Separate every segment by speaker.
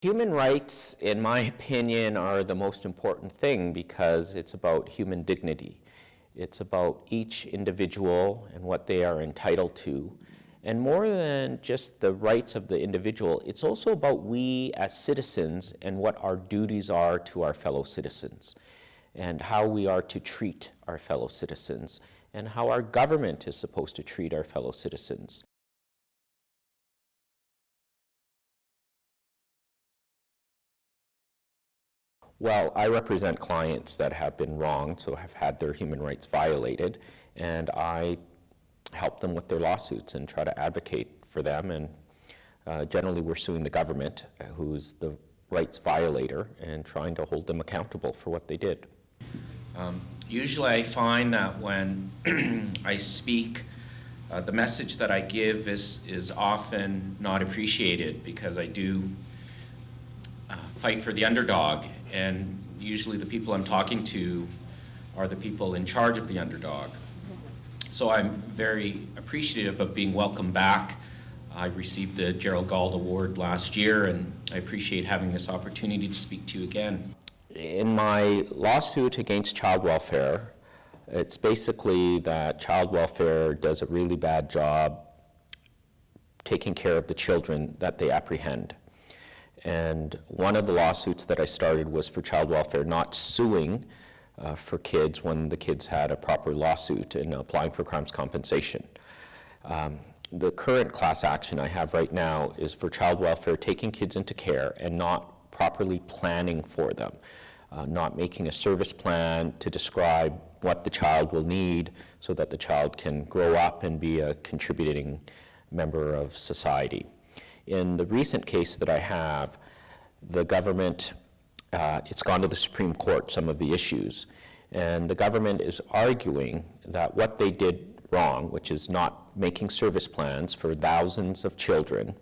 Speaker 1: Human rights, in my opinion, are the most important thing because it's about human dignity. It's about each individual and what they are entitled to. And more than just the rights of the individual, it's also about we as citizens and what our duties are to our fellow citizens, and how we are to treat our fellow citizens, and how our government is supposed to treat our fellow citizens. Well, I represent clients that have been wronged, so have had their human rights violated, and I help them with their lawsuits and try to advocate for them. And generally we're suing the government, who's the rights violator, and trying to hold them accountable for what they did.
Speaker 2: Usually I find that when I speak, the message that I give is often not appreciated, because I do fight for the underdog, and usually the people I'm talking to are the people in charge of the underdog. So I'm very appreciative of being welcomed back. I received the Gerald Gauld Award last year, and I appreciate having this opportunity to speak to you again.
Speaker 1: In my lawsuit against child welfare, it's basically that child welfare does a really bad job taking care of the children that they apprehend. And one of the lawsuits that I started was for child welfare not suing for kids when the kids had a proper lawsuit and applying for crimes compensation. The current class action I have right now is for child welfare taking kids into care and not properly planning for them, not making a service plan to describe what the child will need so that the child can grow up and be a contributing member of society. In the recent case that I have, the government, it's gone to the Supreme Court, some of the issues, and the government is arguing that what they did wrong, which is not making service plans for thousands of children,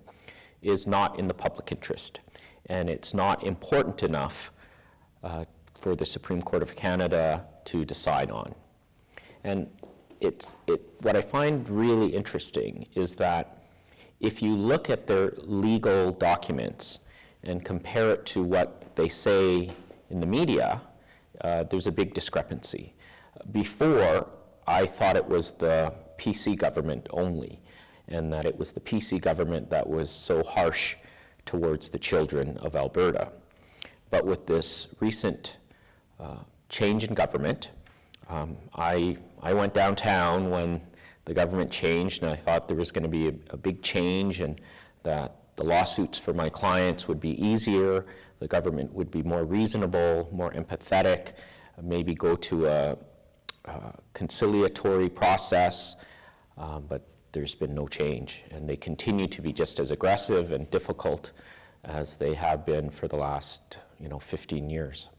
Speaker 1: is not in the public interest, and it's not important enough for the Supreme Court of Canada to decide on. And what I find really interesting is that if you look at their legal documents and compare it to what they say in the media, there's a big discrepancy. Before, I thought it was the PC government only, and that it was the PC government that was so harsh towards the children of Alberta. But with this recent change in government, I went downtown when the government changed, and I thought there was going to be a big change, and that the lawsuits for my clients would be easier, the government would be more reasonable, more empathetic, maybe go to a conciliatory process, but there's been no change, and they continue to be just as aggressive and difficult as they have been for the last 15 years.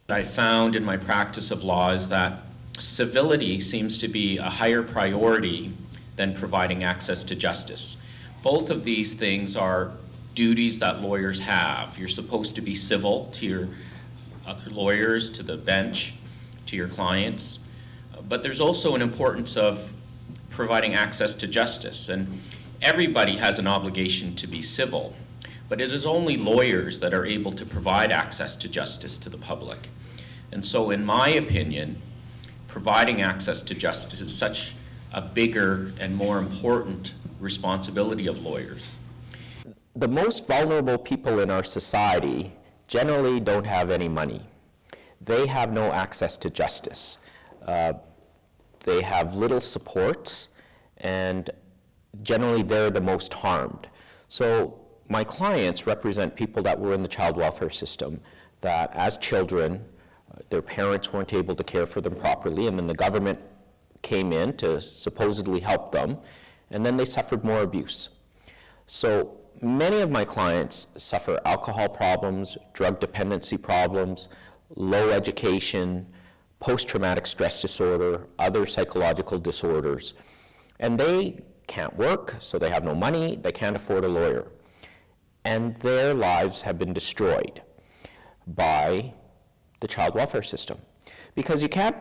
Speaker 2: What I found in my practice of law is that civility seems to be a higher priority than providing access to justice. Both of these things are duties that lawyers have. You're supposed to be civil to your other lawyers, to the bench, to your clients. But there's also an importance of providing access to justice. And everybody has an obligation to be civil. But it is only lawyers that are able to provide access to justice to the public. And so in my opinion, providing access to justice is such a bigger and more important responsibility of lawyers.
Speaker 1: The most vulnerable people in our society generally don't have any money. They have no access to justice. They have little supports, and generally they're the most harmed. So my clients represent people that were in the child welfare system, that as children, their parents weren't able to care for them properly, and then the government came in to supposedly help them, and then they suffered more abuse. So many of my clients suffer alcohol problems, drug dependency problems, low education, post-traumatic stress disorder, other psychological disorders, and they can't work, so they have no money, they can't afford a lawyer. And their lives have been destroyed by the child welfare system. Because you can't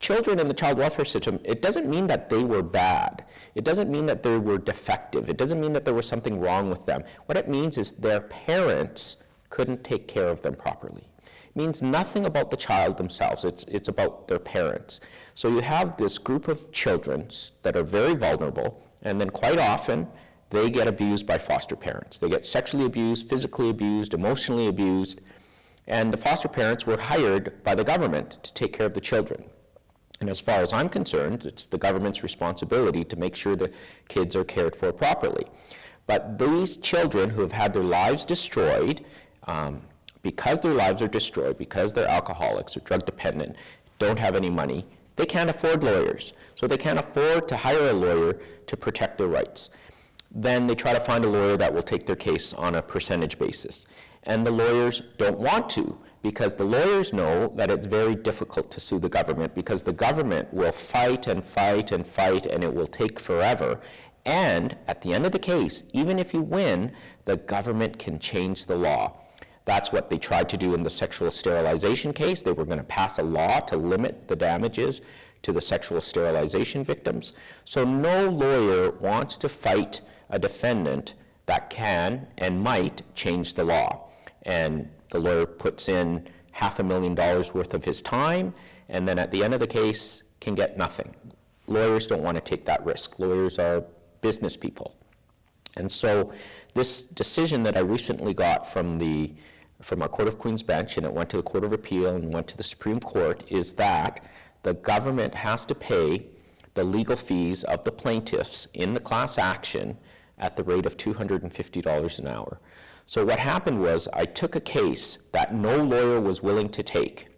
Speaker 1: children in the child welfare system, it doesn't mean that they were bad. It doesn't mean that they were defective. It doesn't mean that there was something wrong with them. What it means is their parents couldn't take care of them properly. It means nothing about the child themselves. It's about their parents. So you have this group of children that are very vulnerable, and then quite often they get abused by foster parents. They get sexually abused, physically abused, emotionally abused, and the foster parents were hired by the government to take care of the children. And as far as I'm concerned, it's the government's responsibility to make sure the kids are cared for properly. But these children who have had their lives destroyed, because their lives are destroyed, because they're alcoholics or drug dependent, don't have any money, they can't afford lawyers. So they can't afford to hire a lawyer to protect their rights. Then they try to find a lawyer that will take their case on a percentage basis. And the lawyers don't want to, because the lawyers know that it's very difficult to sue the government, because the government will fight and fight and fight, and it will take forever. And at the end of the case, even if you win, the government can change the law. That's what they tried to do in the sexual sterilization case. They were going to pass a law to limit the damages to the sexual sterilization victims. So no lawyer wants to fight a defendant that can and might change the law. And the lawyer puts in $500,000 worth of his time, and then at the end of the case can get nothing. Lawyers don't want to take that risk. Lawyers are business people. And so this decision that I recently got from our Court of Queen's Bench, and it went to the Court of Appeal and went to the Supreme Court, is that the government has to pay the legal fees of the plaintiffs in the class action at the rate of $250 an hour. So what happened was I took a case that no lawyer was willing to take,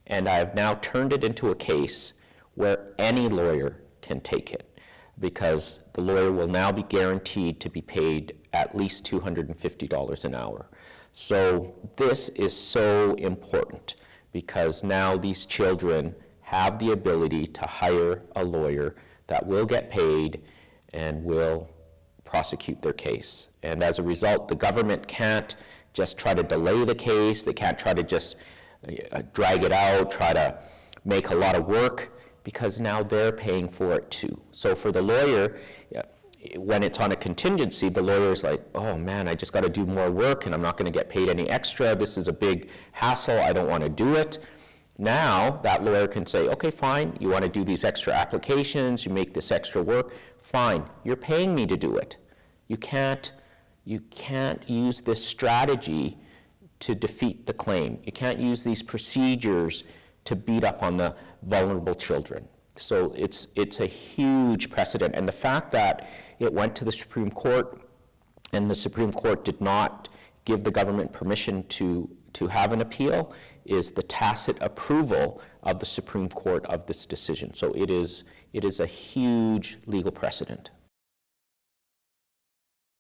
Speaker 1: and I have now turned it into a case where any lawyer can take it, because the lawyer will now be guaranteed to be paid at least $250 an hour. So this is so important, because now these children have the ability to hire a lawyer that will get paid and will prosecute their case. And as a result, the government can't just try to delay the case. They can't try to just drag it out, try to make a lot of work, because now they're paying for it too. So for the lawyer, when it's on a contingency, the lawyer's like, oh man, I just got to do more work and I'm not going to get paid any extra. This is a big hassle. I don't want to do it. Now that lawyer can say, okay, fine, you want to do these extra applications, you make this extra work, fine, you're paying me to do it. You can't use this strategy to defeat the claim. You can't use these procedures to beat up on the vulnerable children. So it's a huge precedent. And the fact that it went to the Supreme Court and the Supreme Court did not give the government permission to have an appeal is the tacit approval of the Supreme Court of this decision. So it is a huge legal precedent.